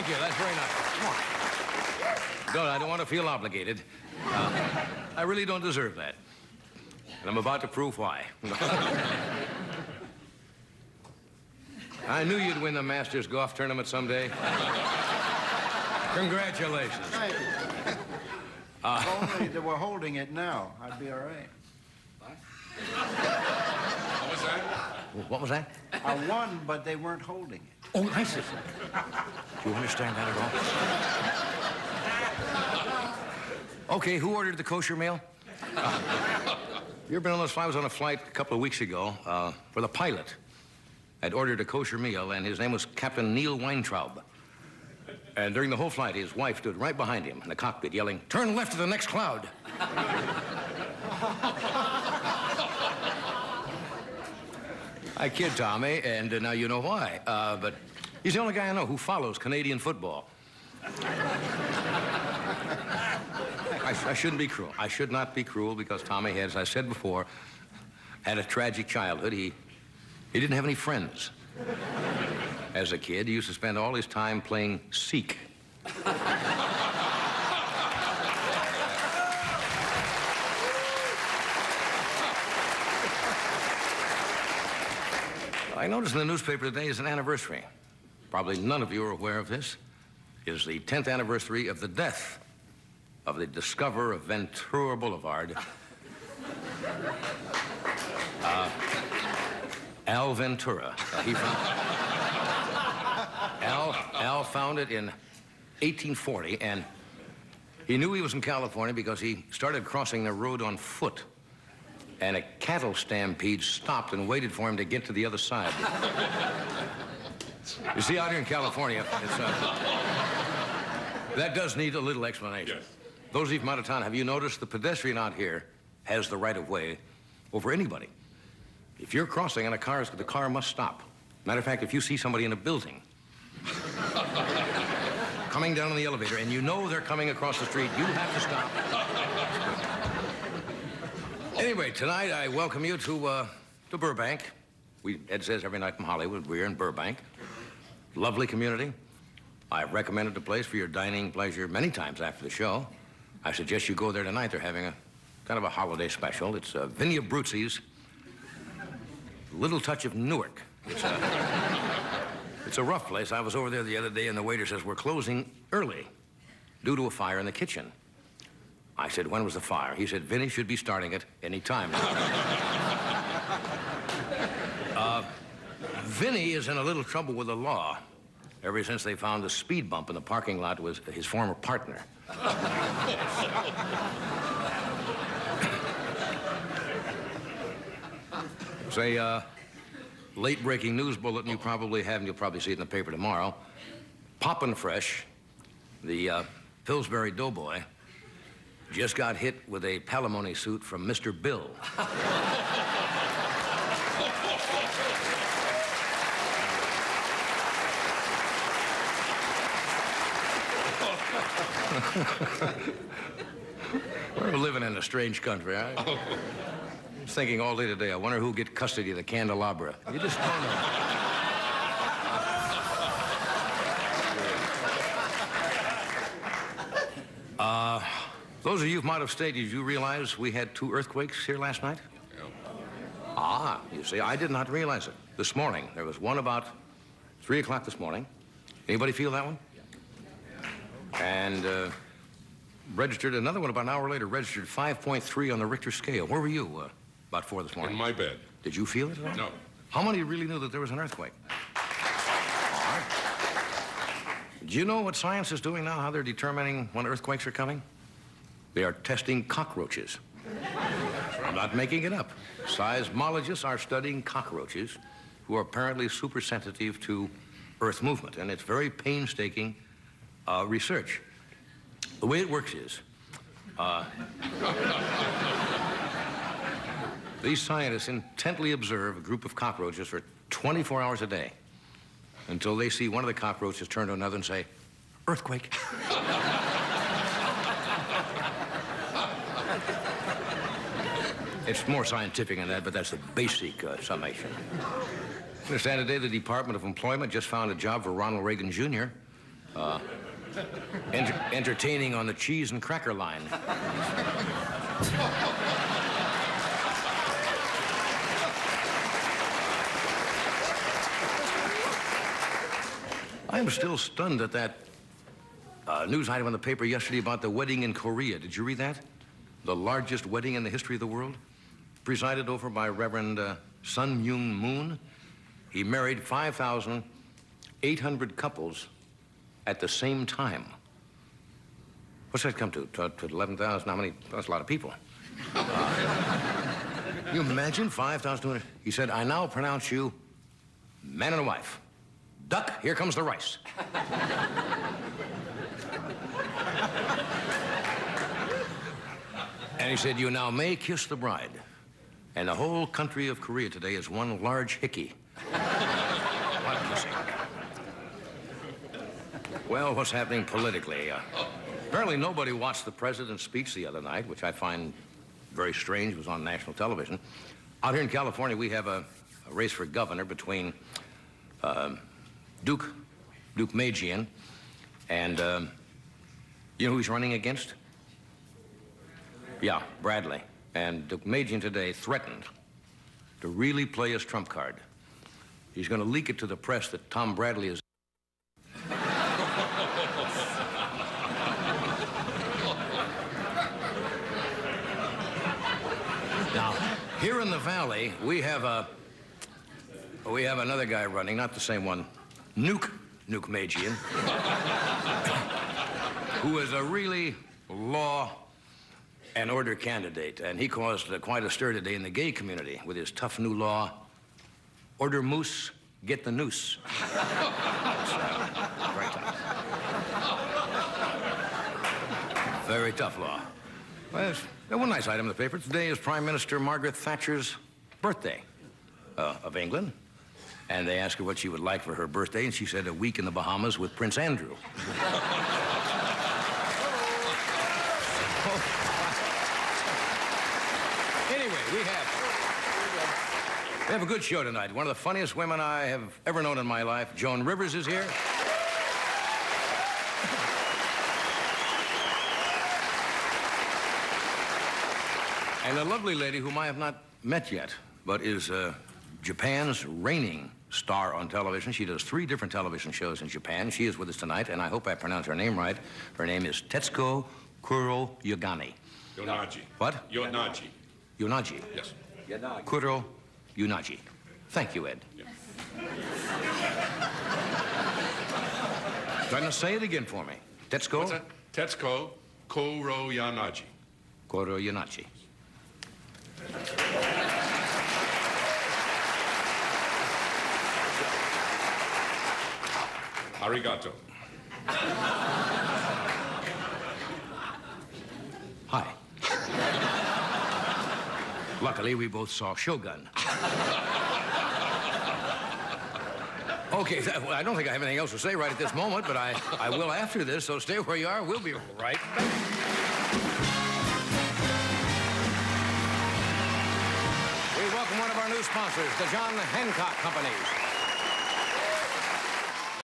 Thank you. That's very nice. Come on. No, I don't want to feel obligated. I really don't deserve that. And I'm about to prove why. I knew you'd win the Masters golf tournament someday. Congratulations. Thank you. If only they were holding it now, I'd be all right. What was that? What was that? I won, but they weren't holding it. Oh, I see. Do you understand that at all? Okay, who ordered the kosher meal? You ever been on those flights? I was on a flight a couple of weeks ago for the pilot. I'd ordered a kosher meal, and his name was Captain Neil Weintraub. And during the whole flight, his wife stood right behind him in the cockpit yelling, "Turn left to the next cloud." I kid Tommy, and now you know why. But he's the only guy I know who follows Canadian football. I shouldn't be cruel. I should not be cruel because Tommy has, as I said before, had a tragic childhood. He didn't have any friends. As a kid, he used to spend all his time playing Seek. I noticed in the newspaper today is an anniversary. Probably none of you are aware of this. It is the 10th anniversary of the death of the discoverer of Ventura Boulevard, Al Ventura. Al found it in 1840, and he knew he was in California because he started crossing the road on foot. And a cattle stampede stopped and waited for him to get to the other side. You see, out here in California, that does need a little explanation. Yes. Those of you from out of town, have you noticed the pedestrian out here has the right of way over anybody? If you're crossing and the car must stop. Matter of fact, if you see somebody in a building coming down in the elevator and you know they're coming across the street, you have to stop. Anyway, tonight I welcome you to Burbank. Ed says every night from Hollywood, we're in Burbank. Lovely community. I've recommended the place for your dining pleasure many times after the show. I suggest you go there tonight. They're having a kind of a holiday special. It's Vinny Abruzzi's Little Touch of Newark. It's a rough place. I was over there the other day, and the waiter says, we're closing early due to a fire in the kitchen. I said, when was the fire? He said, Vinny should be starting it any time now. Vinny is in a little trouble with the law ever since they found the speed bump in the parking lot with his former partner. It's a late-breaking news bulletin you probably have, and you'll probably see it in the paper tomorrow. Poppin' Fresh, the Pillsbury Doughboy, just got hit with a palimony suit from Mr. Bill. We're living in a strange country, huh? I was thinking all day today, I wonder who'll get custody of the candelabra. You just don't know. Those of you from out of state, did you realize we had 2 earthquakes here last night? Yeah. Ah, you see, I did not realize it. This morning, there was one about 3 o'clock this morning. Anybody feel that one? And registered another one about an hour later, registered 5.3 on the Richter scale. Where were you about 4 this morning? In my bed. Did you feel it at all? No. How many really knew that there was an earthquake? All right. Do you know what science is doing now, how they're determining when earthquakes are coming? They are testing cockroaches. I'm not making it up. Seismologists are studying cockroaches who are apparently super sensitive to Earth movement, and it's very painstaking research. The way it works is, these scientists intently observe a group of cockroaches for 24 hours a day until they see one of the cockroaches turn to another and say, earthquake. It's more scientific than that, but that's the basic summation. I understand today the Department of Employment just found a job for Ronald Reagan Jr. Entertaining on the cheese and cracker line. I am still stunned at that news item in the paper yesterday about the wedding in Korea. Did you read that? The largest wedding in the history of the world, presided over by Reverend Sun Myung Moon. He married 5,800 couples at the same time. What's that come to 11,000? How many? That's a lot of people. You imagine 5,200? He said, I now pronounce you man and wife. Duck, here comes the rice. And he said, you now may kiss the bride. And the whole country of Korea today is one large hickey. What kissing. Well, what's happening politically? Apparently nobody watched the president's speech the other night, which I find very strange. It was on national television. Out here in California, we have a race for governor between Duke Magian and, you know who he's running against? Yeah, Bradley. And Duke Magian today threatened to really play his trump card. He's going to leak it to the press that Tom Bradley is... Now, here in the valley, we have another guy running, not the same one, Nuke Magian, who is a really law and order candidate, and he caused quite a stir today in the gay community with his tough new law, order moose, get the noose. Very tough. Very tough law. Well, there's one nice item in the paper. Today is Prime Minister Margaret Thatcher's birthday of England. And they asked her what she would like for her birthday, and she said a week in the Bahamas with Prince Andrew. Anyway, we have a good show tonight. One of the funniest women I have ever known in my life, Joan Rivers, is here. And a lovely lady whom I have not met yet, but is Japan's reigning star on television. She does 3 different television shows in Japan. She is with us tonight, and I hope I pronounce her name right. Her name is Tetsuko Kuroyagami. Yonaji. What? Yonaji. Yonaji. Yes. Kuro Yonaji. Thank you, Ed. Yes. Trying to say it again for me. Tetsuko? What's that? Tetsuko Kuroyanaji. Kuro Yonaji. Arigato. Hi. Luckily, we both saw Shogun. Okay, well, I don't think I have anything else to say right at this moment, but I will after this, so stay where you are. We'll be right back. We welcome one of our new sponsors, the John Hancock Companies.